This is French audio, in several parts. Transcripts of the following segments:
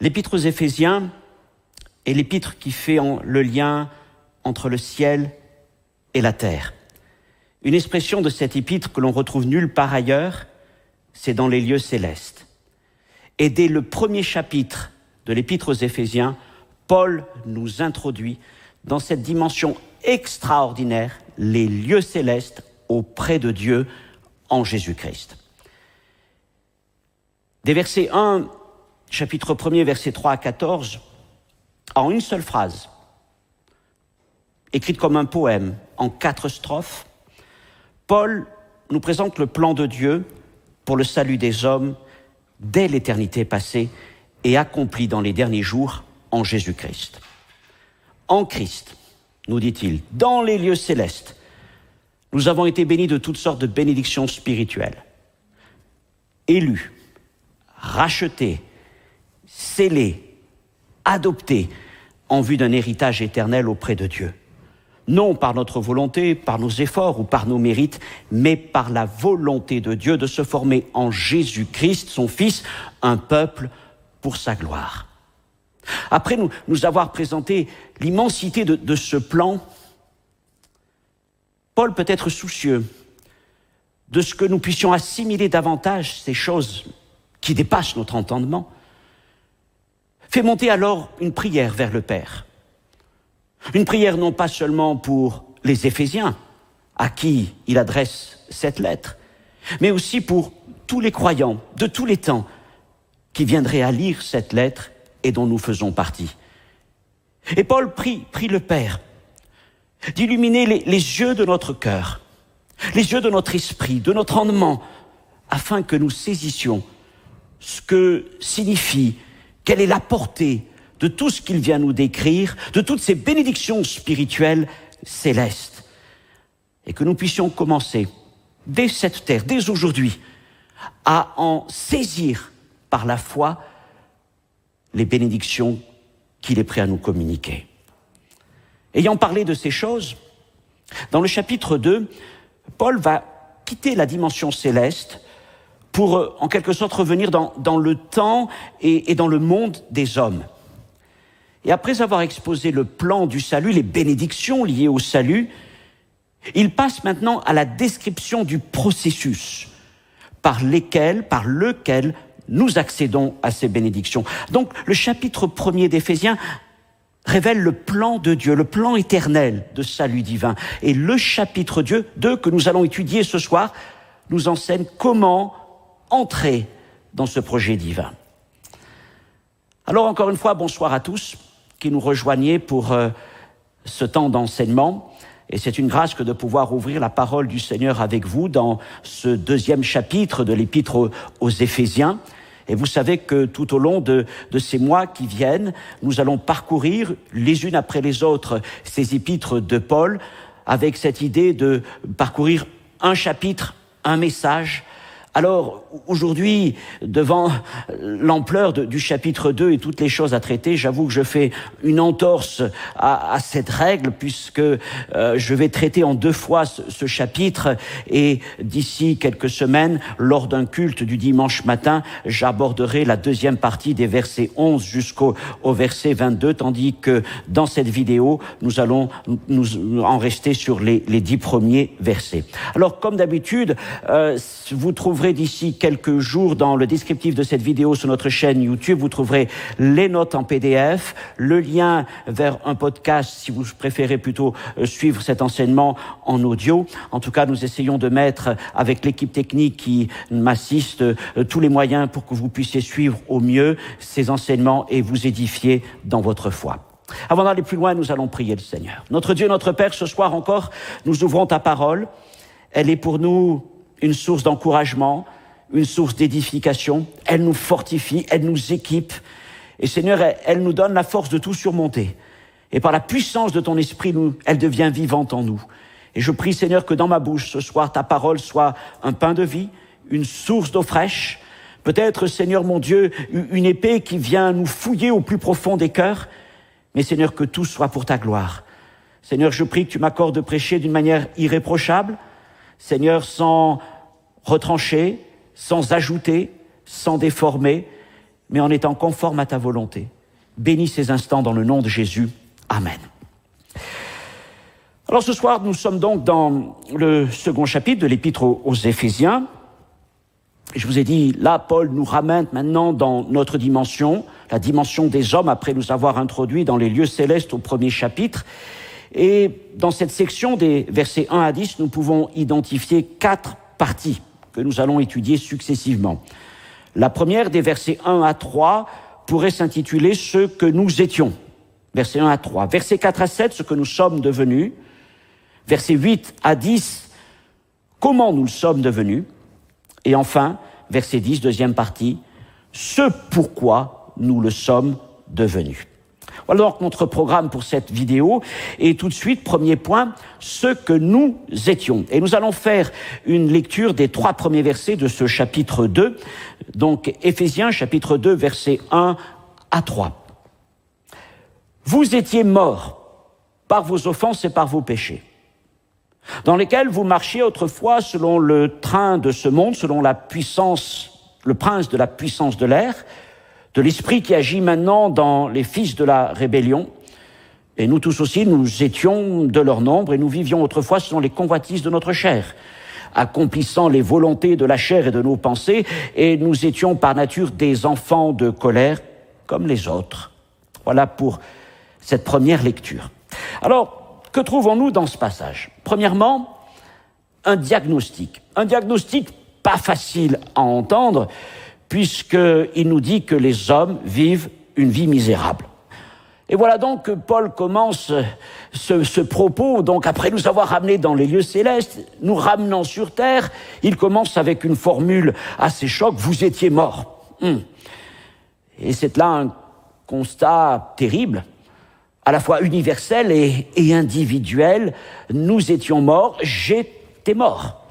L'épître aux Éphésiens est l'épître qui fait le lien entre le ciel et la terre. Une expression de cette épître que l'on retrouve nulle part ailleurs, c'est dans les lieux célestes. Et dès le premier chapitre de l'épître aux Éphésiens, Paul nous introduit dans cette dimension extraordinaire, les lieux célestes auprès de Dieu en Jésus-Christ. Des versets 1, chapitre 1er, versets 3 à 14, en une seule phrase, écrite comme un poème, en 4 strophes, Paul nous présente le plan de Dieu pour le salut des hommes dès l'éternité passée et accompli dans les derniers jours en Jésus-Christ. En Christ, nous dit-il, dans les lieux célestes, nous avons été bénis de toutes sortes de bénédictions spirituelles. Élus, rachetés, scellés, adoptés en vue d'un héritage éternel auprès de Dieu. Non par notre volonté, par nos efforts ou par nos mérites, mais par la volonté de Dieu de se former en Jésus-Christ, son Fils, un peuple pour sa gloire. Après nous avoir présenté l'immensité de ce plan, Paul peut être soucieux de ce que nous puissions assimiler davantage ces choses qui dépassent notre entendement. Fait monter alors une prière vers le Père. Une prière non pas seulement pour les Éphésiens, à qui il adresse cette lettre, mais aussi pour tous les croyants de tous les temps qui viendraient à lire cette lettre et dont nous faisons partie. Et Paul prie le Père d'illuminer les yeux de notre cœur, les yeux de notre esprit, de notre entendement, afin que nous saisissions ce que signifie, quelle est la portée de tout ce qu'il vient nous décrire, de toutes ces bénédictions spirituelles célestes, et que nous puissions commencer, dès cette terre, dès aujourd'hui, à en saisir par la foi les bénédictions qu'il est prêt à nous communiquer. Ayant parlé de ces choses, dans le chapitre 2, Paul va quitter la dimension céleste pour, en quelque sorte, revenir dans le temps et dans le monde des hommes. Et après avoir exposé le plan du salut, les bénédictions liées au salut, il passe maintenant à la description du processus par lequel nous accédons à ces bénédictions. Donc, le chapitre 1er d'Éphésiens révèle le plan de Dieu, le plan éternel de salut divin. Et le chapitre 2 que nous allons étudier ce soir nous enseigne comment entrer dans ce projet divin. Alors, encore une fois, bonsoir à tous qui nous rejoignez pour ce temps d'enseignement. Et c'est une grâce que de pouvoir ouvrir la parole du Seigneur avec vous dans ce 2e chapitre de l'épître aux Éphésiens. Et vous savez que tout au long de ces mois qui viennent, nous allons parcourir les unes après les autres ces épîtres de Paul avec cette idée de parcourir un chapitre, un message. Alors, aujourd'hui, devant l'ampleur du chapitre 2 et toutes les choses à traiter, j'avoue que je fais une entorse à cette règle puisque je vais traiter en 2 fois ce chapitre et d'ici quelques semaines, lors d'un culte du dimanche matin, j'aborderai la 2e partie des versets 11 jusqu'au verset 22, tandis que dans cette vidéo, nous allons nous en rester sur les 10 premiers versets. Alors, comme d'habitude, vous trouverez d'ici quelques jours dans le descriptif de cette vidéo sur notre chaîne YouTube, vous trouverez les notes en PDF, le lien vers un podcast si vous préférez plutôt suivre cet enseignement en audio. En tout cas, nous essayons de mettre avec l'équipe technique qui m'assiste tous les moyens pour que vous puissiez suivre au mieux ces enseignements et vous édifier dans votre foi. Avant d'aller plus loin, nous allons prier le Seigneur. Notre Dieu, notre Père, ce soir encore, nous ouvrons ta parole. Elle est pour nous une source d'encouragement, une source d'édification. Elle nous fortifie, elle nous équipe. Et Seigneur, elle nous donne la force de tout surmonter. Et par la puissance de ton esprit, elle devient vivante en nous. Et je prie, Seigneur, que dans ma bouche, ce soir, ta parole soit un pain de vie, une source d'eau fraîche. Peut-être, Seigneur mon Dieu, une épée qui vient nous fouiller au plus profond des cœurs. Mais Seigneur, que tout soit pour ta gloire. Seigneur, je prie que tu m'accordes de prêcher d'une manière irréprochable. Seigneur, sans retrancher, sans ajouter, sans déformer, mais en étant conforme à ta volonté. Bénis ces instants dans le nom de Jésus. Amen. Alors ce soir, nous sommes donc dans le second chapitre de l'Épître aux Éphésiens. Je vous ai dit, là, Paul nous ramène maintenant dans notre dimension, la dimension des hommes, après nous avoir introduits dans les lieux célestes au premier chapitre. Et dans cette section des versets 1 à 10, nous pouvons identifier 4 parties que nous allons étudier successivement. La première, des versets 1 à 3, pourrait s'intituler « Ce que nous étions ». Versets 1 à 3. Versets 4 à 7, « Ce que nous sommes devenus ». Versets 8 à 10, « Comment nous le sommes devenus ». Et enfin, verset 10, deuxième partie, « Ce pourquoi nous le sommes devenus ». Voilà donc notre programme pour cette vidéo. Et tout de suite, premier point, ce que nous étions. Et nous allons faire une lecture des 3 premiers versets de ce chapitre 2. Donc, Éphésiens, chapitre 2, versets 1 à 3. Vous étiez morts par vos offenses et par vos péchés, dans lesquels vous marchiez autrefois selon le train de ce monde, selon la puissance, le prince de la puissance de l'air, de l'esprit qui agit maintenant dans les fils de la rébellion. Et nous tous aussi, nous étions de leur nombre et nous vivions autrefois selon les convoitises de notre chair, accomplissant les volontés de la chair et de nos pensées, et nous étions par nature des enfants de colère comme les autres. Voilà pour cette première lecture. Alors, que trouvons-nous dans ce passage ? Premièrement, un diagnostic. Un diagnostic pas facile à entendre, puisqu'il nous dit que les hommes vivent une vie misérable. Et voilà donc que Paul commence ce propos, donc après nous avoir ramenés dans les lieux célestes, nous ramenant sur terre, il commence avec une formule assez choc, « Vous étiez morts ». Et c'est là un constat terrible, à la fois universel et individuel. Nous étions morts, j'étais mort.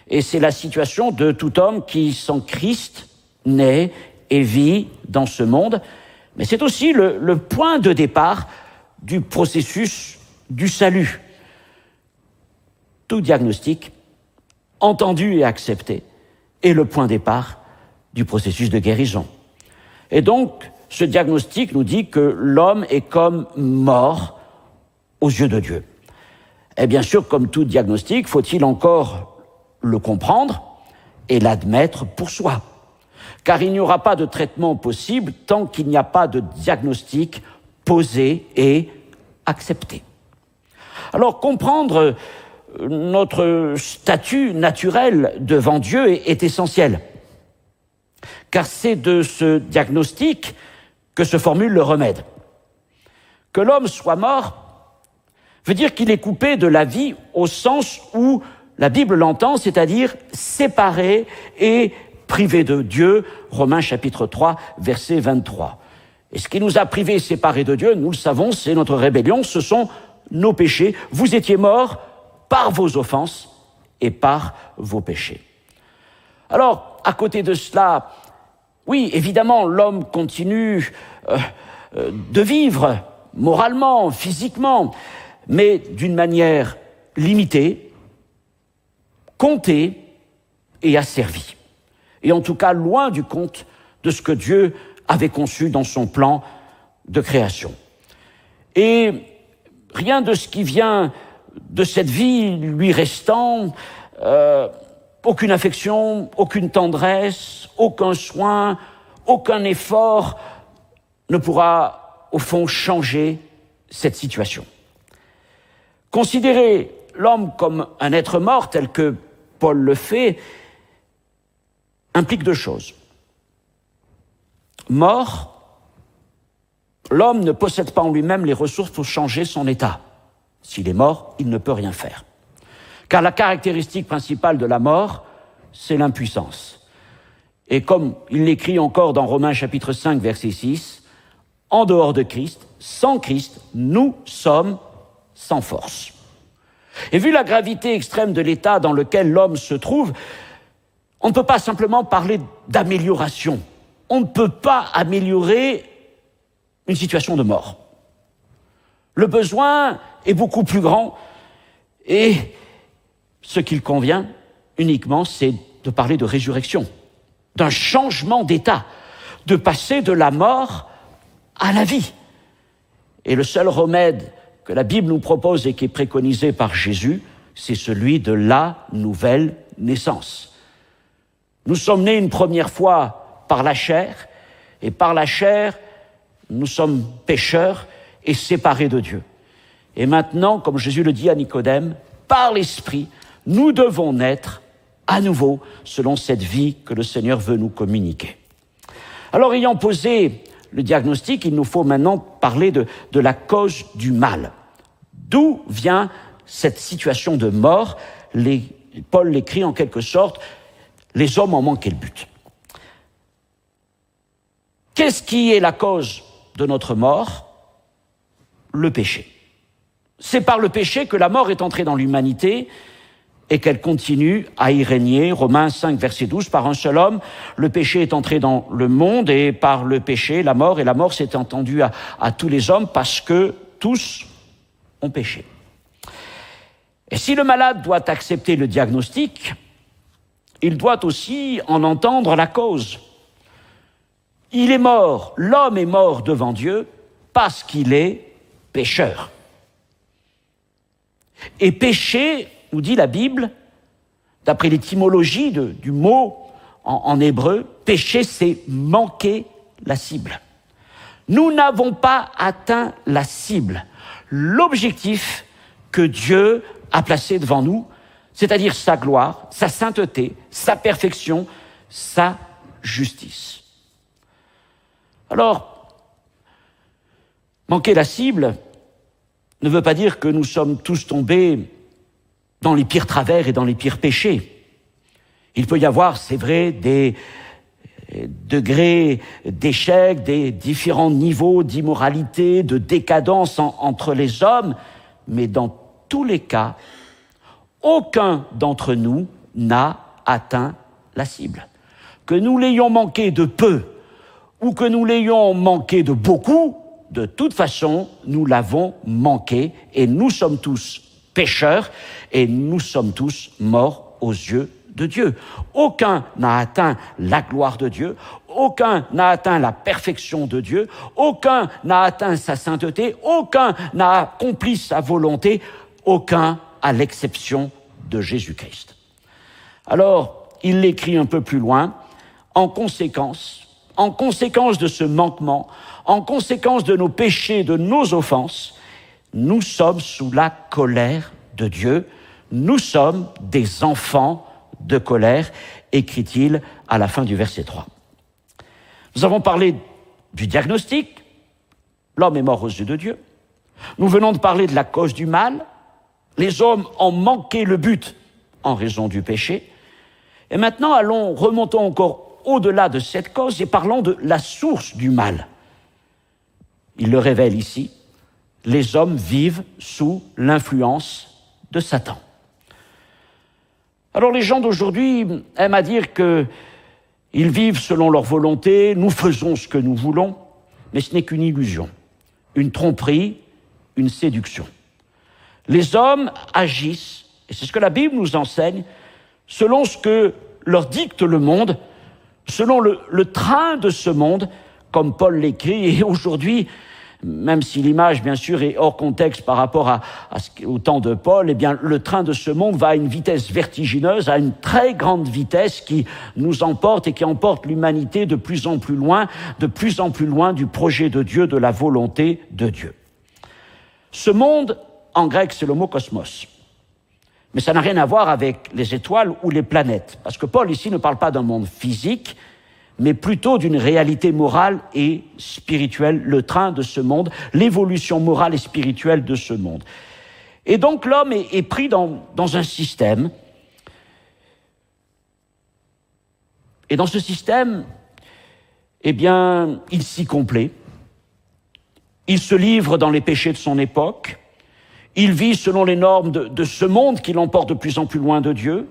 Et c'est la situation de tout homme qui, sans Christ, naît et vit dans ce monde. Mais c'est aussi le point de départ du processus du salut. Tout diagnostic, entendu et accepté, est le point de départ du processus de guérison. Et donc, ce diagnostic nous dit que l'homme est comme mort aux yeux de Dieu. Et bien sûr, comme tout diagnostic, faut-il encore le comprendre et l'admettre pour soi. Car il n'y aura pas de traitement possible tant qu'il n'y a pas de diagnostic posé et accepté. Alors, comprendre notre statut naturel devant Dieu est essentiel. Car c'est de ce diagnostic que se formule le remède. Que l'homme soit mort veut dire qu'il est coupé de la vie au sens où la Bible l'entend, c'est-à-dire séparé et privé de Dieu, Romains chapitre 3, verset 23. Et ce qui nous a privés et séparés de Dieu, nous le savons, c'est notre rébellion, ce sont nos péchés. Vous étiez morts par vos offenses et par vos péchés. Alors, à côté de cela, oui, évidemment, l'homme continue de vivre moralement, physiquement, mais d'une manière limitée, comptée et asservie. Et en tout cas, loin du compte de ce que Dieu avait conçu dans son plan de création. Et rien de ce qui vient de cette vie lui restant, aucune affection, aucune tendresse, aucun soin, aucun effort ne pourra, au fond, changer cette situation. Considérer l'homme comme un être mort, tel que Paul le fait, implique 2 choses. Mort, l'homme ne possède pas en lui-même les ressources pour changer son état. S'il est mort, il ne peut rien faire. Car la caractéristique principale de la mort, c'est l'impuissance. Et comme il l'écrit encore dans Romains chapitre 5, verset 6, « En dehors de Christ, sans Christ, nous sommes sans force. » Et vu la gravité extrême de l'état dans lequel l'homme se trouve, on ne peut pas simplement parler d'amélioration. On ne peut pas améliorer une situation de mort. Le besoin est beaucoup plus grand et ce qu'il convient uniquement, c'est de parler de résurrection, d'un changement d'état. de passer de la mort à la vie. Et le seul remède que la Bible nous propose et qui est préconisé par Jésus, c'est celui de la nouvelle naissance. Nous sommes nés une première fois par la chair, et par la chair, nous sommes pécheurs et séparés de Dieu. Et maintenant, comme Jésus le dit à Nicodème, par l'Esprit, nous devons naître à nouveau selon cette vie que le Seigneur veut nous communiquer. Alors, ayant posé le diagnostic, il nous faut maintenant parler de la cause du mal. D'où vient cette situation de mort? Paul l'écrit en quelque sorte, les hommes ont manqué le but. Qu'est-ce qui est la cause de notre mort? Le péché. C'est par le péché que la mort est entrée dans l'humanité et qu'elle continue à y régner. Romains 5, verset 12, par un seul homme, le péché est entré dans le monde et par le péché, la mort, et la mort s'est étendue à tous les hommes parce que tous ont péché. Et si le malade doit accepter le diagnostic, il doit aussi en entendre la cause. Il est mort, l'homme est mort devant Dieu parce qu'il est pécheur. Et péché, nous dit la Bible, d'après l'étymologie du mot en hébreu, péché, c'est manquer la cible. Nous n'avons pas atteint la cible, l'objectif que Dieu a placé devant nous, c'est-à-dire sa gloire, sa sainteté, sa perfection, sa justice. Alors, manquer la cible ne veut pas dire que nous sommes tous tombés dans les pires travers et dans les pires péchés. Il peut y avoir, c'est vrai, des degrés d'échec, des différents niveaux d'immoralité, de décadence entre les hommes, mais dans tous les cas, aucun d'entre nous n'a atteint la cible. Que nous l'ayons manqué de peu ou que nous l'ayons manqué de beaucoup, de toute façon, nous l'avons manqué et nous sommes tous pécheurs et nous sommes tous morts aux yeux de Dieu. Aucun n'a atteint la gloire de Dieu, aucun n'a atteint la perfection de Dieu, aucun n'a atteint sa sainteté, aucun n'a accompli sa volonté, aucun à l'exception de Jésus-Christ. Alors, il l'écrit un peu plus loin, en conséquence de ce manquement, en conséquence de nos péchés, de nos offenses, nous sommes sous la colère de Dieu, nous sommes des enfants de colère, écrit-il à la fin du verset 3. Nous avons parlé du diagnostic, l'homme est mort aux yeux de Dieu. Nous venons de parler de la cause du mal, les hommes ont manqué le but en raison du péché. Et maintenant, remontons encore au-delà de cette cause et parlons de la source du mal. Il le révèle ici, les hommes vivent sous l'influence de Satan. Alors les gens d'aujourd'hui aiment à dire qu'ils vivent selon leur volonté, nous faisons ce que nous voulons, mais ce n'est qu'une illusion, une tromperie, une séduction. Les hommes agissent, et c'est ce que la Bible nous enseigne, selon ce que leur dicte le monde, selon le train de ce monde, comme Paul l'écrit, et aujourd'hui, même si l'image, bien sûr, est hors contexte par rapport au temps de Paul, eh bien, le train de ce monde va à une vitesse vertigineuse, à une très grande vitesse qui nous emporte et qui emporte l'humanité de plus en plus loin du projet de Dieu, de la volonté de Dieu. Ce monde, en grec, c'est le mot cosmos. Mais ça n'a rien à voir avec les étoiles ou les planètes. Parce que Paul, ici, ne parle pas d'un monde physique, mais plutôt d'une réalité morale et spirituelle, le train de ce monde, l'évolution morale et spirituelle de ce monde. Et donc l'homme est pris dans un système. Et dans ce système, eh bien, il s'y complaît. Il se livre dans les péchés de son époque. Il vit selon les normes de ce monde qui l'emporte de plus en plus loin de Dieu.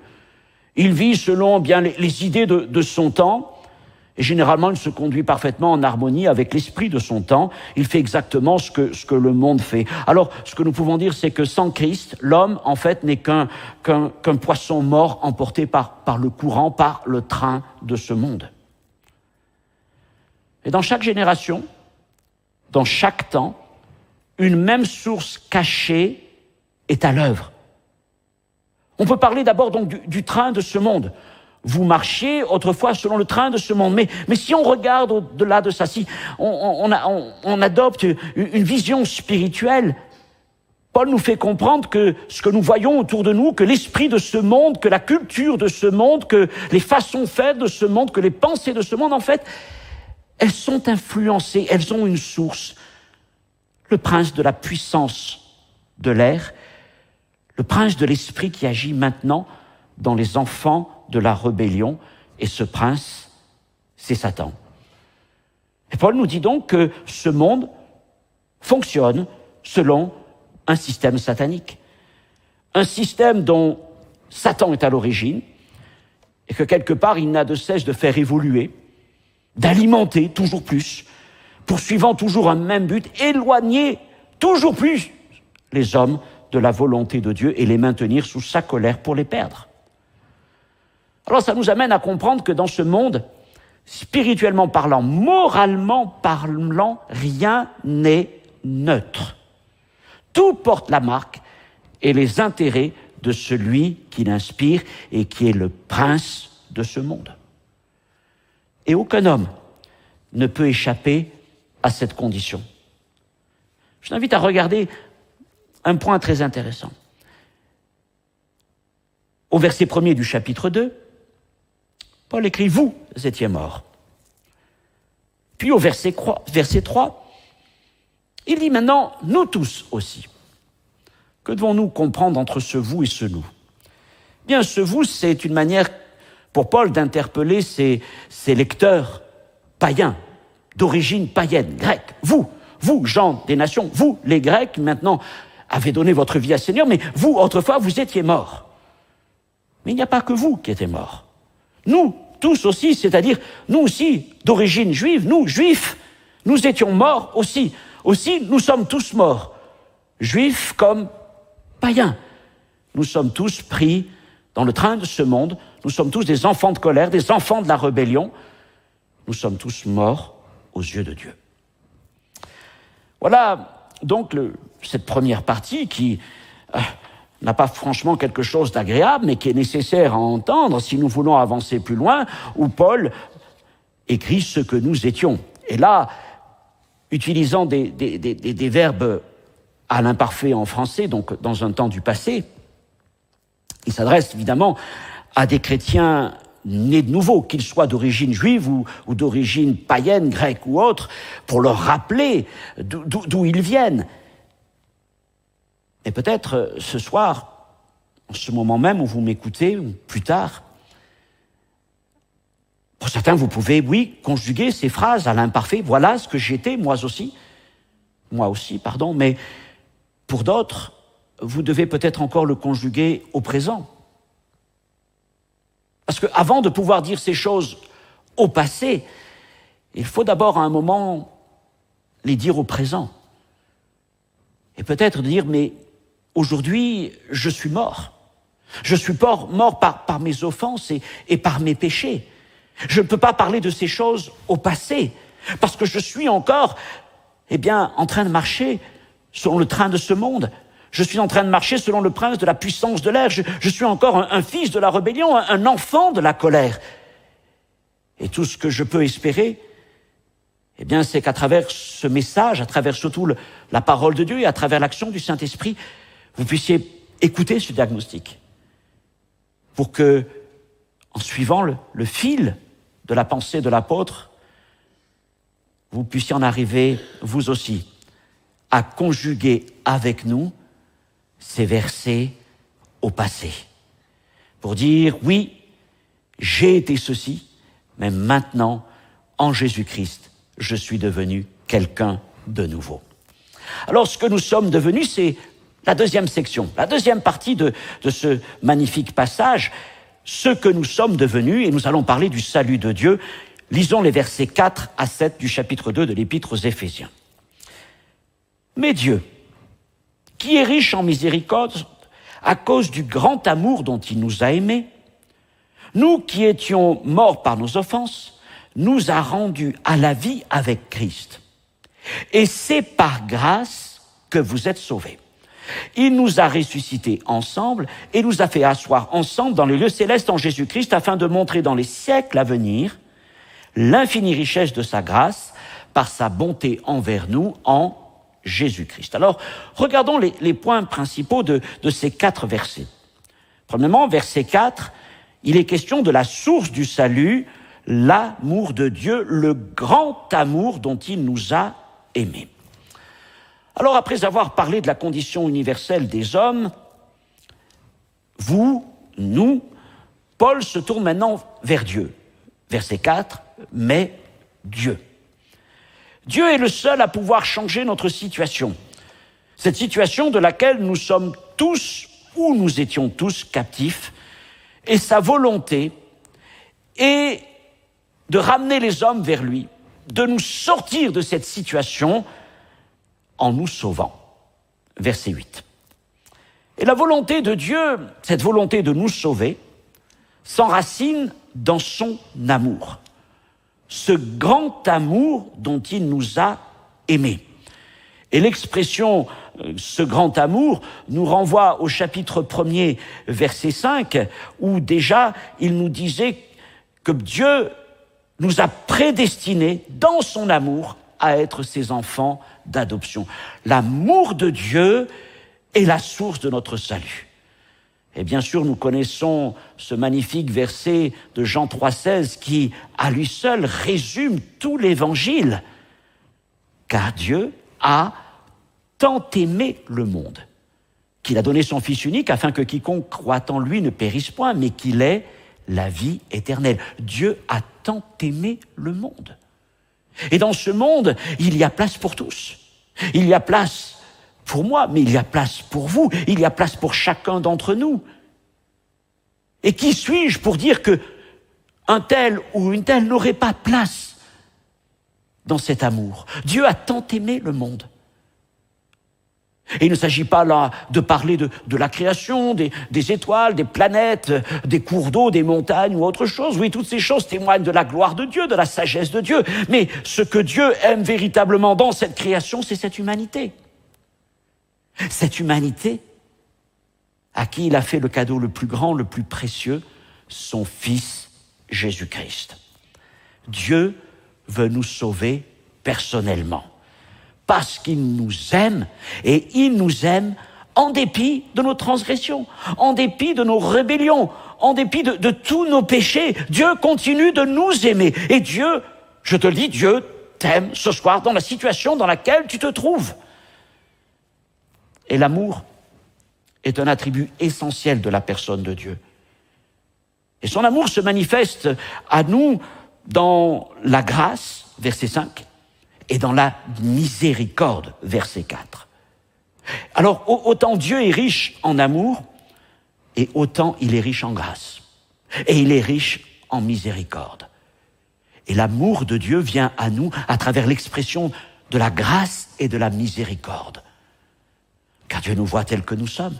Il vit selon bien les idées de son temps. Et généralement, il se conduit parfaitement en harmonie avec l'esprit de son temps. Il fait exactement ce que le monde fait. Alors, ce que nous pouvons dire, c'est que sans Christ, l'homme, en fait, n'est qu'un poisson mort emporté par le courant, par le train de ce monde. Et dans chaque génération, dans chaque temps, une même source cachée est à l'œuvre. On peut parler d'abord donc du train de ce monde. Vous marchiez autrefois selon le train de ce monde. Mais si on regarde au-delà de ça, si on adopte une vision spirituelle, Paul nous fait comprendre que ce que nous voyons autour de nous, que l'esprit de ce monde, que la culture de ce monde, que les façons faites de ce monde, que les pensées de ce monde, en fait, elles sont influencées, elles ont une source. Le prince de la puissance de l'air, le prince de l'esprit qui agit maintenant dans les enfants de la rébellion, et ce prince, c'est Satan. Et Paul nous dit donc que ce monde fonctionne selon un système satanique, un système dont Satan est à l'origine, et que quelque part il n'a de cesse de faire évoluer, d'alimenter toujours plus, poursuivant toujours un même but, éloigner toujours plus les hommes de la volonté de Dieu et les maintenir sous sa colère pour les perdre. Alors ça nous amène à comprendre que dans ce monde, spirituellement parlant, moralement parlant, rien n'est neutre. Tout porte la marque et les intérêts de celui qui l'inspire et qui est le prince de ce monde. Et aucun homme ne peut échapper à cette condition. Je t'invite à regarder un point très intéressant. Au verset 1er du chapitre 2, Paul écrit « Vous étiez morts ». Puis au verset 3, il dit maintenant « Nous tous aussi ». Que devons-nous comprendre entre ce « vous » et ce « nous » ? Bien, ce « vous », c'est une manière pour Paul d'interpeller ses lecteurs païens, d'origine païenne, grecque. Vous, gens des nations, vous, les Grecs, maintenant, avez donné votre vie à Seigneur, mais vous, autrefois, vous étiez morts. Mais il n'y a pas que vous qui étiez morts. Nous, tous aussi, c'est-à-dire nous aussi, d'origine juive, nous, juifs, nous étions morts aussi. Aussi, nous sommes tous morts, juifs comme païens. Nous sommes tous pris dans le train de ce monde. Nous sommes tous des enfants de colère, des enfants de la rébellion. Nous sommes tous morts aux yeux de Dieu. Voilà donc cette première partie qui n'a pas franchement quelque chose d'agréable, mais qui est nécessaire à entendre si nous voulons avancer plus loin, où Paul écrit ce que nous étions. Et là, utilisant des verbes à l'imparfait en français, donc dans un temps du passé, il s'adresse évidemment à des chrétiens nés de nouveau, qu'ils soient d'origine juive ou d'origine païenne, grecque ou autre, pour leur rappeler d'où ils viennent. Et peut-être ce soir, en ce moment même où vous m'écoutez, ou plus tard, pour certains, vous pouvez, oui, conjuguer ces phrases à l'imparfait. Voilà ce que j'étais, moi aussi, mais pour d'autres, vous devez peut-être encore le conjuguer au présent. Parce qu'avant de pouvoir dire ces choses au passé, il faut d'abord à un moment les dire au présent. Et peut-être dire, mais aujourd'hui, je suis mort. Je suis mort par mes offenses et par mes péchés. Je ne peux pas parler de ces choses au passé, parce que je suis encore, en train de marcher selon le train de ce monde. Je suis en train de marcher selon le prince de la puissance de l'air. Je suis encore un fils de la rébellion, un enfant de la colère. Et tout ce que je peux espérer, c'est qu'à travers ce message, à travers surtout la parole de Dieu et à travers l'action du Saint-Esprit, vous puissiez écouter ce diagnostic. Pour que, en suivant le fil de la pensée de l'apôtre, vous puissiez en arriver, vous aussi, à conjuguer avec nous ces versets au passé. Pour dire, oui, j'ai été ceci, mais maintenant, en Jésus-Christ, je suis devenu quelqu'un de nouveau. Alors, ce que nous sommes devenus, c'est la deuxième section, la deuxième partie de ce magnifique passage, ce que nous sommes devenus, et nous allons parler du salut de Dieu. Lisons les versets 4 à 7 du chapitre 2 de l'Épître aux Éphésiens. Mais Dieu, qui est riche en miséricorde, à cause du grand amour dont il nous a aimés, nous qui étions morts par nos offenses, nous a rendus à la vie avec Christ. Et c'est par grâce que vous êtes sauvés. Il nous a ressuscités ensemble et nous a fait asseoir ensemble dans les lieux célestes en Jésus-Christ afin de montrer dans les siècles à venir l'infinie richesse de sa grâce par sa bonté envers nous en Jésus-Christ. Alors, regardons les points principaux de ces 4 versets. Premièrement, verset 4, il est question de la source du salut, l'amour de Dieu, le grand amour dont il nous a aimés. Alors, après avoir parlé de la condition universelle des hommes, vous, nous, Paul se tourne maintenant vers Dieu. Verset 4, mais Dieu. Dieu est le seul à pouvoir changer notre situation. Cette situation de laquelle nous sommes tous, ou nous étions tous captifs, et sa volonté est de ramener les hommes vers lui, de nous sortir de cette situation en nous sauvant. Verset 8. Et la volonté de Dieu, cette volonté de nous sauver, s'enracine dans son amour. Ce grand amour dont il nous a aimés. Et l'expression « ce grand amour » nous renvoie au chapitre 1er, verset 5, où déjà il nous disait que Dieu nous a prédestinés dans son amour à être ses enfants d'adoption. L'amour de Dieu est la source de notre salut. Et bien sûr, nous connaissons ce magnifique verset de Jean 3,16 qui, à lui seul, résume tout l'Évangile. Car Dieu a tant aimé le monde, qu'il a donné son Fils unique afin que quiconque croit en lui ne périsse point, mais qu'il ait la vie éternelle. Dieu a tant aimé le monde. Et dans ce monde, il y a place pour tous. Il y a place pour moi, mais il y a place pour vous. Il y a place pour chacun d'entre nous. Et qui suis-je pour dire que un tel ou une telle n'aurait pas place dans cet amour? Dieu a tant aimé le monde. Et il ne s'agit pas là de parler de la création, des étoiles, des planètes, des cours d'eau, des montagnes ou autre chose. Oui, toutes ces choses témoignent de la gloire de Dieu, de la sagesse de Dieu. Mais ce que Dieu aime véritablement dans cette création, c'est cette humanité. Cette humanité à qui il a fait le cadeau le plus grand, le plus précieux, son Fils Jésus-Christ. Dieu veut nous sauver personnellement. Parce qu'il nous aime, et il nous aime en dépit de nos transgressions, en dépit de nos rébellions, en dépit de tous nos péchés. Dieu continue de nous aimer. Et Dieu, je te le dis, Dieu t'aime ce soir dans la situation dans laquelle tu te trouves. Et l'amour est un attribut essentiel de la personne de Dieu. Et son amour se manifeste à nous dans la grâce, verset 5, et dans la miséricorde, verset 4. Alors, autant Dieu est riche en amour, et autant il est riche en grâce. Et il est riche en miséricorde. Et l'amour de Dieu vient à nous à travers l'expression de la grâce et de la miséricorde. Car Dieu nous voit tels que nous sommes.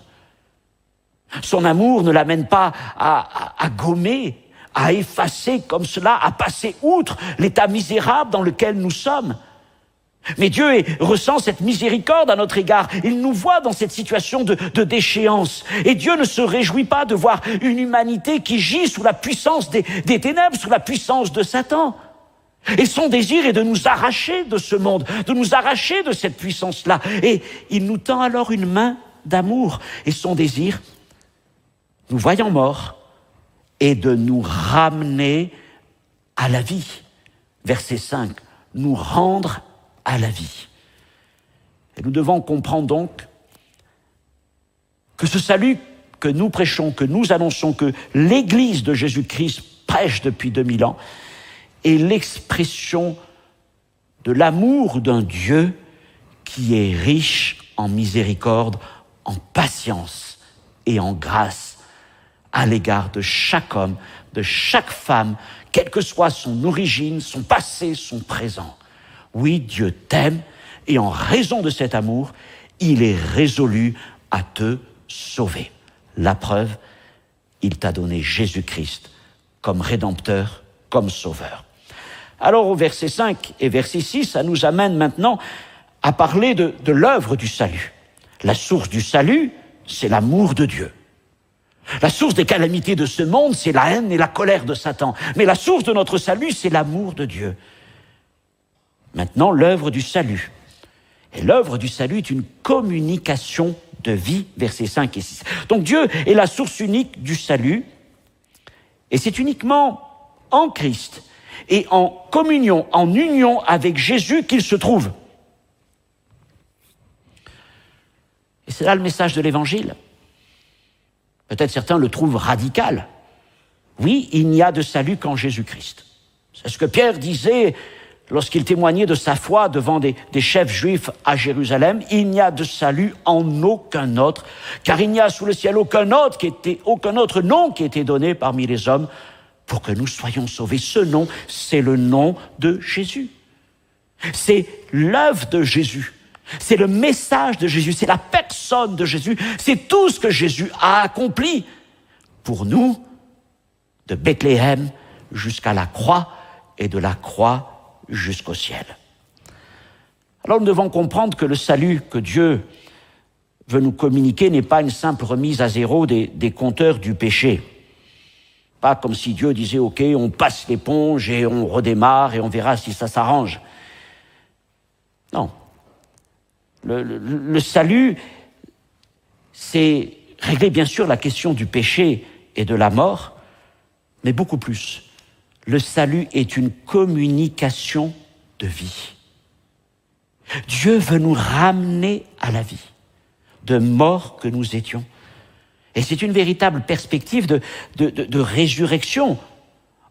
Son amour ne l'amène pas à gommer, à effacer comme cela, à passer outre l'état misérable dans lequel nous sommes. Mais Dieu ressent cette miséricorde à notre égard. Il nous voit dans cette situation de déchéance. Et Dieu ne se réjouit pas de voir une humanité qui gît sous la puissance des ténèbres, sous la puissance de Satan. Et son désir est de nous arracher de ce monde, de nous arracher de cette puissance-là. Et il nous tend alors une main d'amour. Et son désir, nous voyant morts, est de nous ramener à la vie. Verset 5, nous rendre à la vie. Et nous devons comprendre donc que ce salut que nous prêchons, que nous annonçons, que l'Église de Jésus-Christ prêche depuis 2000 ans, est l'expression de l'amour d'un Dieu qui est riche en miséricorde, en patience et en grâce à l'égard de chaque homme, de chaque femme, quelle que soit son origine, son passé, son présent. Oui, Dieu t'aime, et en raison de cet amour, il est résolu à te sauver. La preuve, il t'a donné Jésus-Christ comme rédempteur, comme sauveur. Alors au verset 5 et verset 6, ça nous amène maintenant à parler de l'œuvre du salut. La source du salut, c'est l'amour de Dieu. La source des calamités de ce monde, c'est la haine et la colère de Satan. Mais la source de notre salut, c'est l'amour de Dieu. Maintenant, l'œuvre du salut. Et l'œuvre du salut est une communication de vie, versets 5 et 6. Donc Dieu est la source unique du salut, et c'est uniquement en Christ et en communion, en union avec Jésus qu'il se trouve. Et c'est là le message de l'Évangile. Peut-être certains le trouvent radical. Oui, il n'y a de salut qu'en Jésus-Christ. C'est ce que Pierre disait lorsqu'il témoignait de sa foi devant des chefs juifs à Jérusalem. Il n'y a de salut en aucun autre, car il n'y a sous le ciel aucun autre nom qui ait été donné parmi les hommes pour que nous soyons sauvés. Ce nom, c'est le nom de Jésus. C'est l'œuvre de Jésus. C'est le message de Jésus, c'est la personne de Jésus, c'est tout ce que Jésus a accompli pour nous, de Bethléem jusqu'à la croix et de la croix jusqu'au ciel. Alors nous devons comprendre que le salut que Dieu veut nous communiquer n'est pas une simple remise à zéro des compteurs du péché. Pas comme si Dieu disait « Ok, on passe l'éponge et on redémarre et on verra si ça s'arrange ». Non. Le salut, c'est régler bien sûr la question du péché et de la mort, mais beaucoup plus. Le salut est une communication de vie. Dieu veut nous ramener à la vie, de mort que nous étions. Et c'est une véritable perspective de résurrection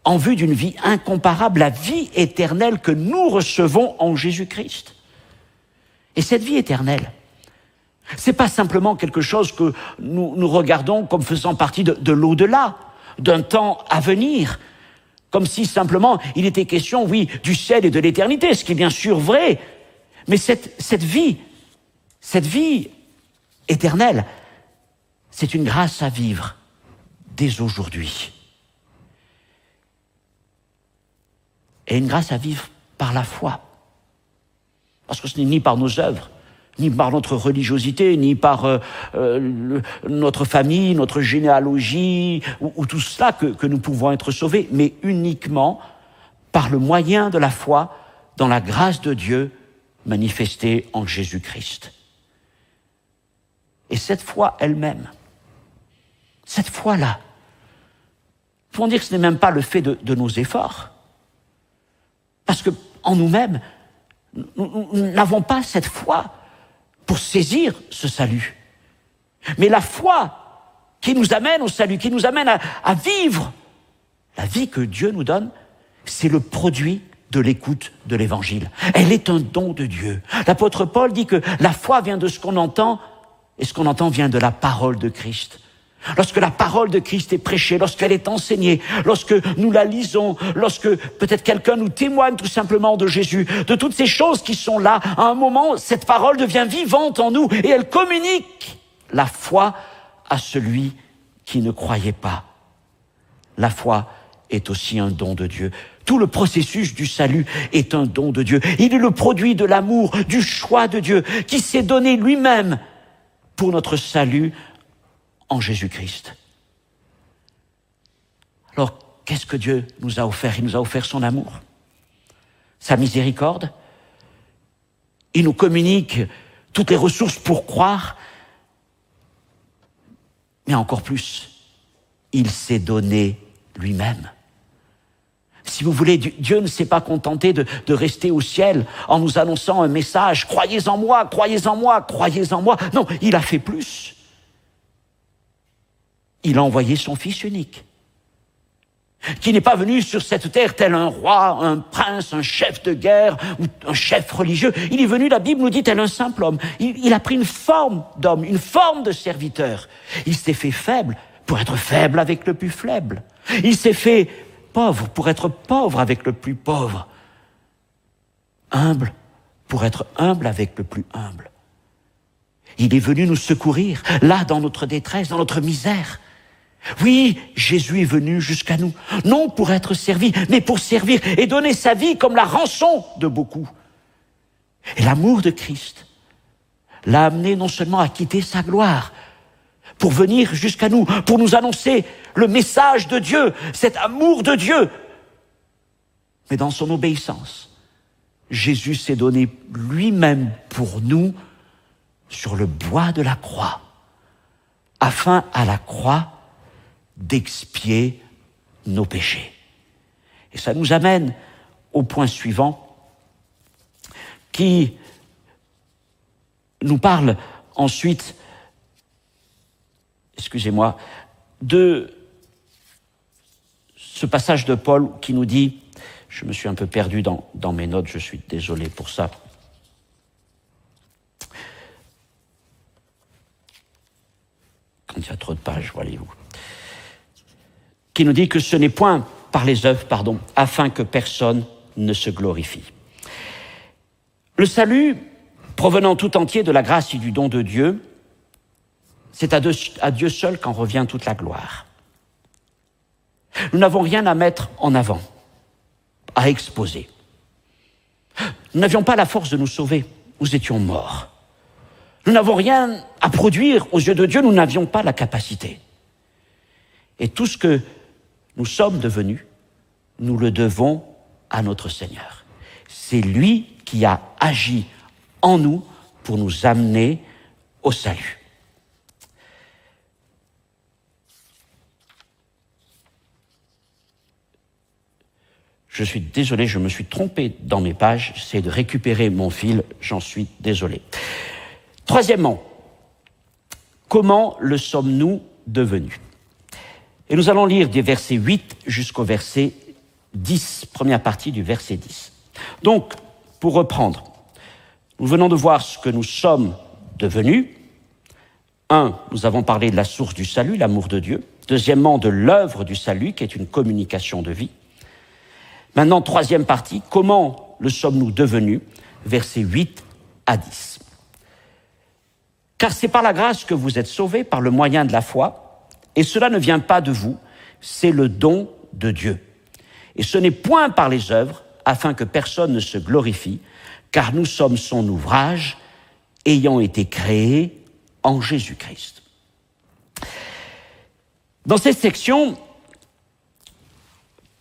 en vue d'une vie incomparable, la vie éternelle que nous recevons en Jésus-Christ. Et cette vie éternelle, c'est pas simplement quelque chose que nous regardons comme faisant partie de l'au-delà, d'un temps à venir, comme si simplement il était question, oui, du ciel et de l'éternité, ce qui est bien sûr vrai, mais cette vie éternelle, c'est une grâce à vivre dès aujourd'hui. Et une grâce à vivre par la foi. Parce que ce n'est ni par nos œuvres, ni par notre religiosité, ni par notre famille, notre généalogie, ou tout cela que nous pouvons être sauvés, mais uniquement par le moyen de la foi dans la grâce de Dieu manifestée en Jésus-Christ. Et cette foi elle-même, cette foi-là, il faut dire que ce n'est même pas le fait de nos efforts. Parce qu'en nous-mêmes, nous n'avons pas cette foi pour saisir ce salut. Mais la foi qui nous amène au salut, qui nous amène à vivre la vie que Dieu nous donne, c'est le produit de l'écoute de l'Évangile. Elle est un don de Dieu. L'apôtre Paul dit que la foi vient de ce qu'on entend, et ce qu'on entend vient de la parole de Christ. Lorsque la parole de Christ est prêchée, lorsqu'elle est enseignée, lorsque nous la lisons, lorsque peut-être quelqu'un nous témoigne tout simplement de Jésus, de toutes ces choses qui sont là, à un moment, cette parole devient vivante en nous et elle communique la foi à celui qui ne croyait pas. La foi est aussi un don de Dieu. Tout le processus du salut est un don de Dieu. Il est le produit de l'amour, du choix de Dieu, qui s'est donné lui-même pour notre salut en Jésus-Christ. Alors, qu'est-ce que Dieu nous a offert? Il nous a offert son amour, sa miséricorde. Il nous communique toutes les ressources pour croire. Mais encore plus, il s'est donné lui-même. Si vous voulez, Dieu ne s'est pas contenté de rester au ciel en nous annonçant un message « Croyez en moi, croyez en moi, croyez en moi ». Non, il a fait plus. Il a envoyé son Fils unique, qui n'est pas venu sur cette terre tel un roi, un prince, un chef de guerre ou un chef religieux. Il est venu, la Bible nous dit, tel un simple homme. Il a pris une forme d'homme, une forme de serviteur. Il s'est fait faible pour être faible avec le plus faible. Il s'est fait pauvre pour être pauvre avec le plus pauvre. Humble pour être humble avec le plus humble. Il est venu nous secourir, là, dans notre détresse, dans notre misère. Oui, Jésus est venu jusqu'à nous, non pour être servi, mais pour servir et donner sa vie comme la rançon de beaucoup. Et l'amour de Christ l'a amené non seulement à quitter sa gloire, pour venir jusqu'à nous, pour nous annoncer le message de Dieu, cet amour de Dieu. Mais dans son obéissance, Jésus s'est donné lui-même pour nous sur le bois de la croix, afin à la croix d'expier nos péchés. Et ça nous amène au point suivant, qui nous parle ensuite, de ce passage de Paul qui nous dit, je me suis un peu perdu dans mes notes, je suis désolé pour ça. Quand il y a trop de pages, voyez-vous. Qui nous dit que ce n'est point par les œuvres, afin que personne ne se glorifie. Le salut, provenant tout entier de la grâce et du don de Dieu, c'est à Dieu seul qu'en revient toute la gloire. Nous n'avons rien à mettre en avant, à exposer. Nous n'avions pas la force de nous sauver, nous étions morts. Nous n'avons rien à produire aux yeux de Dieu, nous n'avions pas la capacité. Et tout ce que nous sommes devenus, nous le devons à notre Seigneur. C'est lui qui a agi en nous pour nous amener au salut. Je suis désolé, je me suis trompé dans mes pages, j'essaie de récupérer mon fil, j'en suis désolé. Troisièmement, comment le sommes-nous devenus ? Et nous allons lire des versets 8 jusqu'au verset 10, première partie du verset 10. Donc, pour reprendre, nous venons de voir ce que nous sommes devenus. 1, nous avons parlé de la source du salut, l'amour de Dieu. Deuxièmement, de l'œuvre du salut, qui est une communication de vie. Maintenant, troisième partie, comment le sommes-nous devenus ? Versets 8 à 10. Car c'est par la grâce que vous êtes sauvés, par le moyen de la foi, et cela ne vient pas de vous, c'est le don de Dieu. Et ce n'est point par les œuvres, afin que personne ne se glorifie, car nous sommes son ouvrage, ayant été créés en Jésus-Christ. Dans cette section,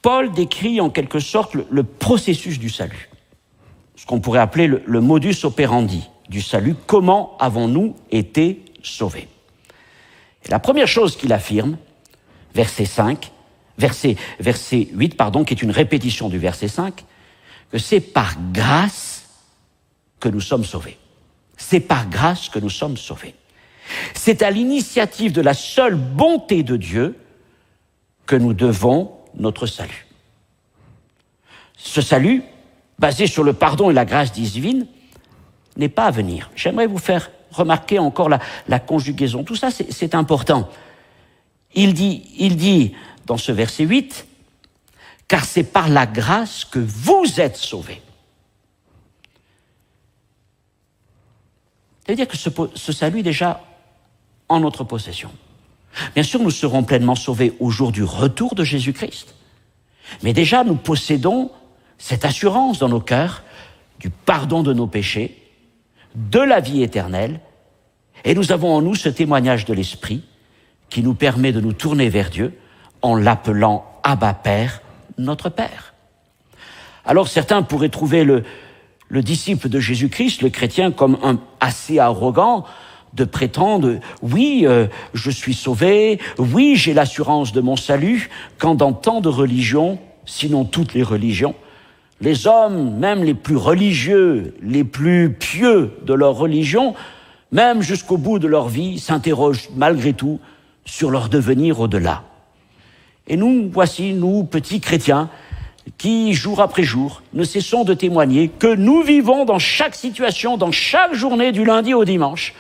Paul décrit en quelque sorte le processus du salut, ce qu'on pourrait appeler le modus operandi du salut. Comment avons-nous été sauvés ? Et la première chose qu'il affirme, verset 8, qui est une répétition du verset 5, que c'est par grâce que nous sommes sauvés. C'est par grâce que nous sommes sauvés. C'est à l'initiative de la seule bonté de Dieu que nous devons notre salut. Ce salut, basé sur le pardon et la grâce divine, n'est pas à venir. J'aimerais vous faire remarquer encore la conjugaison. Tout ça, c'est important. Il dit dans ce verset 8, « Car c'est par la grâce que vous êtes sauvés. » Ça veut dire que ce salut est déjà en notre possession. Bien sûr, nous serons pleinement sauvés au jour du retour de Jésus-Christ. Mais déjà, nous possédons cette assurance dans nos cœurs du pardon de nos péchés, de la vie éternelle, et nous avons en nous ce témoignage de l'Esprit qui nous permet de nous tourner vers Dieu en l'appelant Abba Père, notre Père. Alors certains pourraient trouver le disciple de Jésus-Christ, le chrétien, comme assez arrogant, de prétendre, oui, je suis sauvé, oui, j'ai l'assurance de mon salut, quand dans tant de religions, sinon toutes les religions, les hommes, même les plus religieux, les plus pieux de leur religion, même jusqu'au bout de leur vie, s'interrogent malgré tout sur leur devenir au-delà. Et nous, voici, nous, petits chrétiens, qui, jour après jour, ne cessons de témoigner que nous vivons dans chaque situation, dans chaque journée, du lundi au dimanche,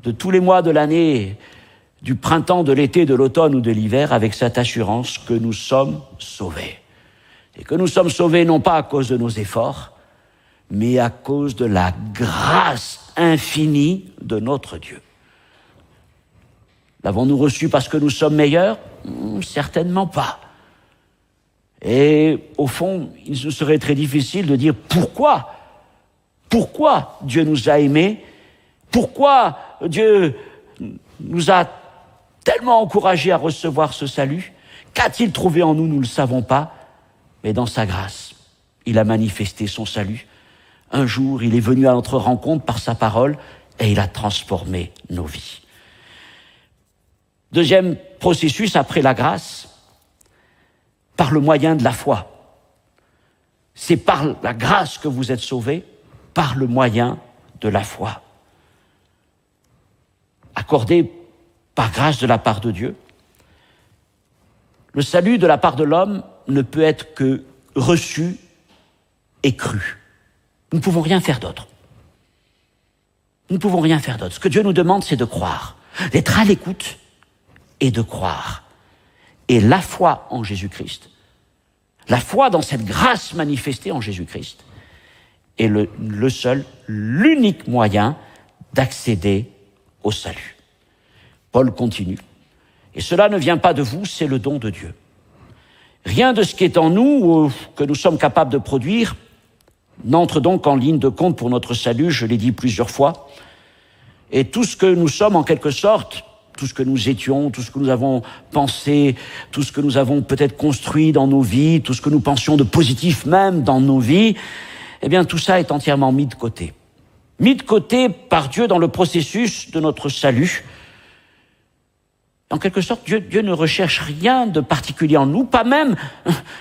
de tous les mois de l'année, du printemps, de l'été, de l'automne ou de l'hiver, avec cette assurance que nous sommes sauvés. Et que nous sommes sauvés non pas à cause de nos efforts, mais à cause de la grâce infinie de notre Dieu. L'avons-nous reçu parce que nous sommes meilleurs? Certainement pas. Et au fond, il nous serait très difficile de dire pourquoi Dieu nous a aimés, pourquoi Dieu nous a tellement encouragés à recevoir ce salut. Qu'a-t-il trouvé en nous? Nous ne le savons pas, mais dans sa grâce, il a manifesté son salut. Un jour, il est venu à notre rencontre par sa parole et il a transformé nos vies. Deuxième processus après la grâce, par le moyen de la foi. C'est par la grâce que vous êtes sauvés, par le moyen de la foi. Accordé par grâce de la part de Dieu. Le salut de la part de l'homme ne peut être que reçu et cru. Nous ne pouvons rien faire d'autre. Nous ne pouvons rien faire d'autre. Ce que Dieu nous demande, c'est de croire, d'être à l'écoute et de croire. Et la foi en Jésus-Christ, la foi dans cette grâce manifestée en Jésus-Christ, est le seul, l'unique moyen d'accéder au salut. Paul continue. Et cela ne vient pas de vous, c'est le don de Dieu. Rien de ce qui est en nous, que nous sommes capables de produire, n'entre donc en ligne de compte pour notre salut, je l'ai dit plusieurs fois. Et tout ce que nous sommes en quelque sorte, tout ce que nous étions, tout ce que nous avons pensé, tout ce que nous avons peut-être construit dans nos vies, tout ce que nous pensions de positif même dans nos vies, eh bien tout ça est entièrement mis de côté. Mis de côté par Dieu dans le processus de notre salut. En quelque sorte, Dieu ne recherche rien de particulier en nous, pas même,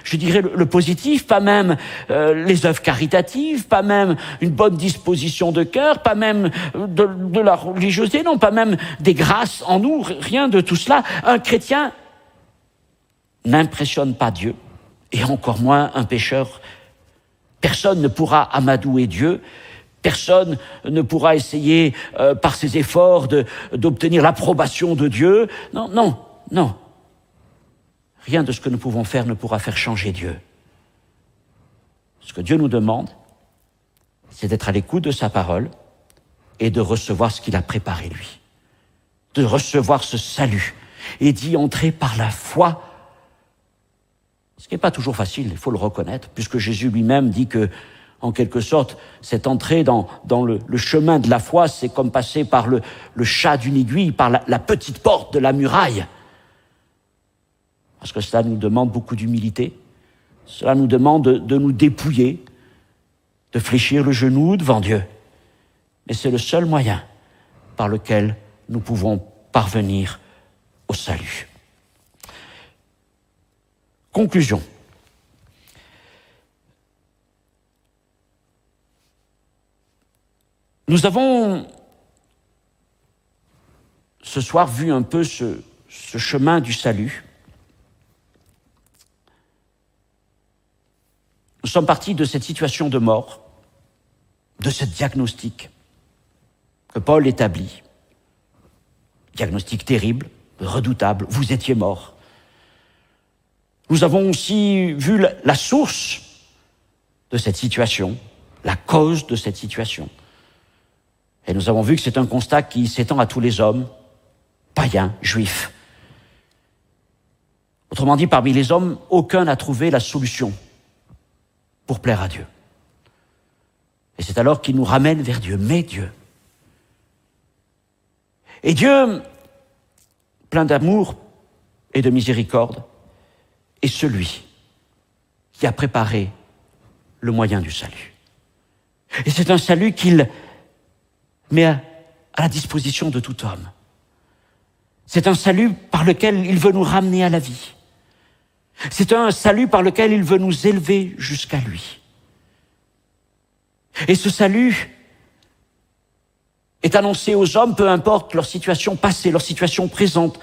je dirais, le positif, pas même les œuvres caritatives, pas même une bonne disposition de cœur, pas même de la religiosité, non, pas même des grâces en nous, rien de tout cela. Un chrétien n'impressionne pas Dieu, et encore moins un pécheur. Personne ne pourra amadouer Dieu. Personne ne pourra essayer, par ses efforts, d'obtenir l'approbation de Dieu. Non, non, non. Rien de ce que nous pouvons faire ne pourra faire changer Dieu. Ce que Dieu nous demande, c'est d'être à l'écoute de sa parole et de recevoir ce qu'il a préparé, lui. De recevoir ce salut et d'y entrer par la foi. Ce qui n'est pas toujours facile, il faut le reconnaître, puisque Jésus lui-même dit que, en quelque sorte, cette entrée dans le chemin de la foi, c'est comme passer par le chat d'une aiguille, par la petite porte de la muraille. Parce que cela nous demande beaucoup d'humilité. Cela nous demande de nous dépouiller, de fléchir le genou devant Dieu. Mais c'est le seul moyen par lequel nous pouvons parvenir au salut. Conclusion. Nous avons ce soir vu un peu ce chemin du salut. Nous sommes partis de cette situation de mort, de ce diagnostic que Paul établit. Diagnostic terrible, redoutable, vous étiez mort. Nous avons aussi vu la source de cette situation, la cause de cette situation. Et nous avons vu que c'est un constat qui s'étend à tous les hommes, païens, juifs. Autrement dit, parmi les hommes, aucun n'a trouvé la solution pour plaire à Dieu. Et c'est alors qu'il nous ramène vers Dieu, mais Dieu. Et Dieu, plein d'amour et de miséricorde, est celui qui a préparé le moyen du salut. Et c'est un salut qu'il met à la disposition de tout homme. C'est un salut par lequel il veut nous ramener à la vie. C'est un salut par lequel il veut nous élever jusqu'à lui. Et ce salut est annoncé aux hommes, peu importe leur situation passée, leur situation présente,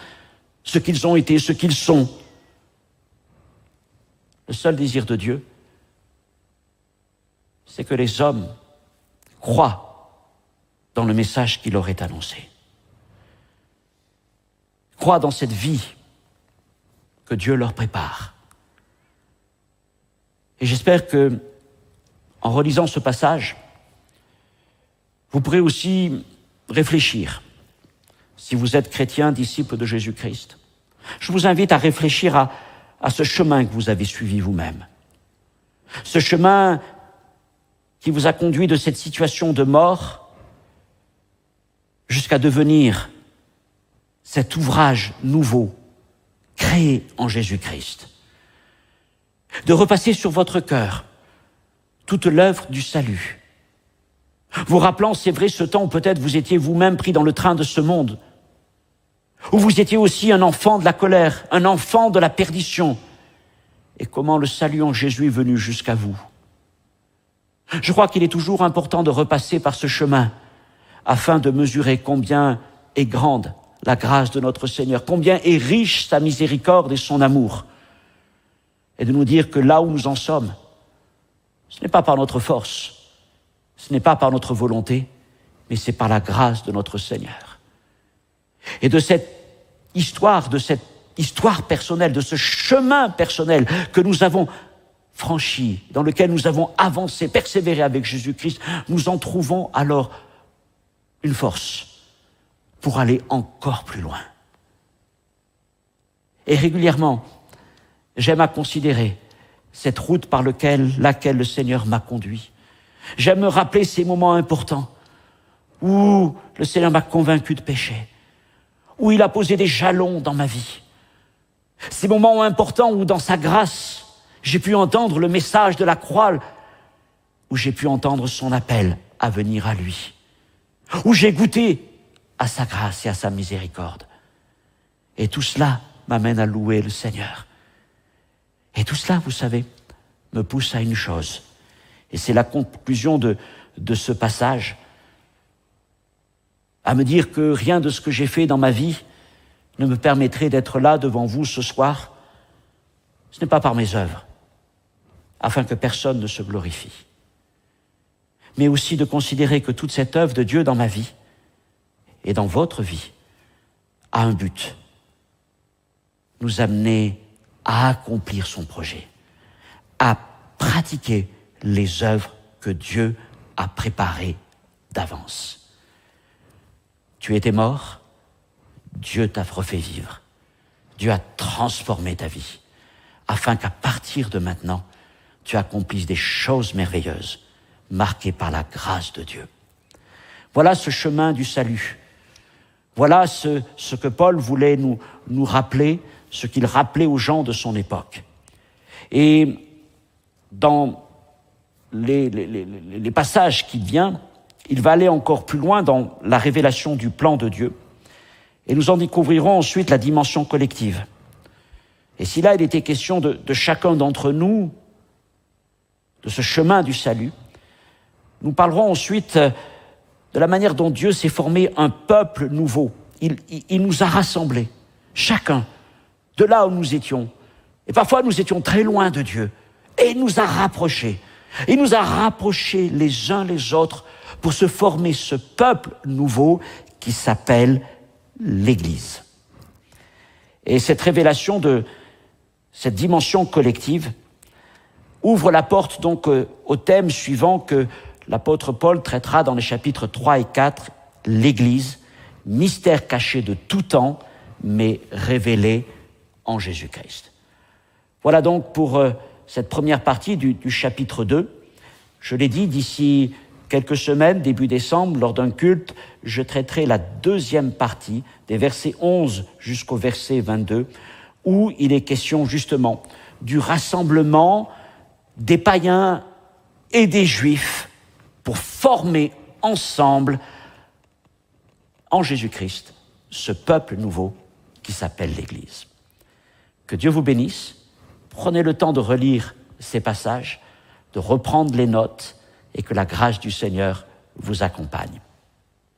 ce qu'ils ont été, ce qu'ils sont. Le seul désir de Dieu, c'est que les hommes croient dans le message qu'il leur est annoncé. Croient dans cette vie que Dieu leur prépare. Et j'espère que, en relisant ce passage, vous pourrez aussi réfléchir. si vous êtes chrétien, disciple de Jésus-Christ, je vous invite à réfléchir à ce chemin que vous avez suivi vous-même. Ce chemin qui vous a conduit de cette situation de mort jusqu'à devenir cet ouvrage nouveau, créé en Jésus-Christ. De repasser sur votre cœur toute l'œuvre du salut. Vous rappelant, c'est vrai, ce temps où peut-être vous étiez vous-même pris dans le train de ce monde, où vous étiez aussi un enfant de la colère, un enfant de la perdition, et comment le salut en Jésus est venu jusqu'à vous. Je crois qu'il est toujours important de repasser par ce chemin afin de mesurer combien est grande la grâce de notre Seigneur, combien est riche sa miséricorde et son amour, et de nous dire que là où nous en sommes, ce n'est pas par notre force, ce n'est pas par notre volonté, mais c'est par la grâce de notre Seigneur. Et de cette histoire personnelle, de ce chemin personnel que nous avons franchi, dans lequel nous avons avancé, persévéré avec Jésus-Christ, nous en trouvons alors une force pour aller encore plus loin. Et régulièrement, j'aime à considérer cette route par laquelle le Seigneur m'a conduit. J'aime me rappeler ces moments importants où le Seigneur m'a convaincu de péché, où il a posé des jalons dans ma vie. Ces moments importants où, dans sa grâce, j'ai pu entendre le message de la croix, où j'ai pu entendre son appel à venir à lui, où j'ai goûté à sa grâce et à sa miséricorde. Et tout cela m'amène à louer le Seigneur. Et tout cela, vous savez, me pousse à une chose. Et c'est la conclusion de ce passage, à me dire que rien de ce que j'ai fait dans ma vie ne me permettrait d'être là devant vous ce soir. Ce n'est pas par mes œuvres, afin que personne ne se glorifie. Mais aussi de considérer que toute cette œuvre de Dieu dans ma vie et dans votre vie a un but. Nous amener à accomplir son projet, à pratiquer les œuvres que Dieu a préparées d'avance. Tu étais mort, Dieu t'a refait vivre. Dieu a transformé ta vie, afin qu'à partir de maintenant, tu accomplisses des choses merveilleuses, marquées par la grâce de Dieu. Voilà ce chemin du salut. Voilà ce que Paul voulait nous rappeler, ce qu'il rappelait aux gens de son époque. Et dans les passages qui viennent, il va aller encore plus loin dans la révélation du plan de Dieu. Et nous en découvrirons ensuite la dimension collective. Et si là, il était question de chacun d'entre nous, de ce chemin du salut, nous parlerons ensuite de la manière dont Dieu s'est formé un peuple nouveau. Il nous a rassemblés, chacun, de là où nous étions. Et parfois, nous étions très loin de Dieu. Et il nous a rapprochés. Il nous a rapprochés les uns les autres pour se former ce peuple nouveau qui s'appelle l'Église. Et cette révélation de cette dimension collective ouvre la porte donc au thème suivant que l'apôtre Paul traitera dans les chapitres 3 et 4, l'Église, mystère caché de tout temps, mais révélé en Jésus-Christ. Voilà donc pour cette première partie du chapitre 2. Je l'ai dit, d'ici quelques semaines, début décembre, lors d'un culte, je traiterai la deuxième partie, des versets 11 jusqu'au verset 22, où il est question justement du rassemblement des païens et des juifs pour former ensemble, en Jésus-Christ, ce peuple nouveau qui s'appelle l'Église. Que Dieu vous bénisse. Prenez le temps de relire ces passages, de reprendre les notes et que la grâce du Seigneur vous accompagne.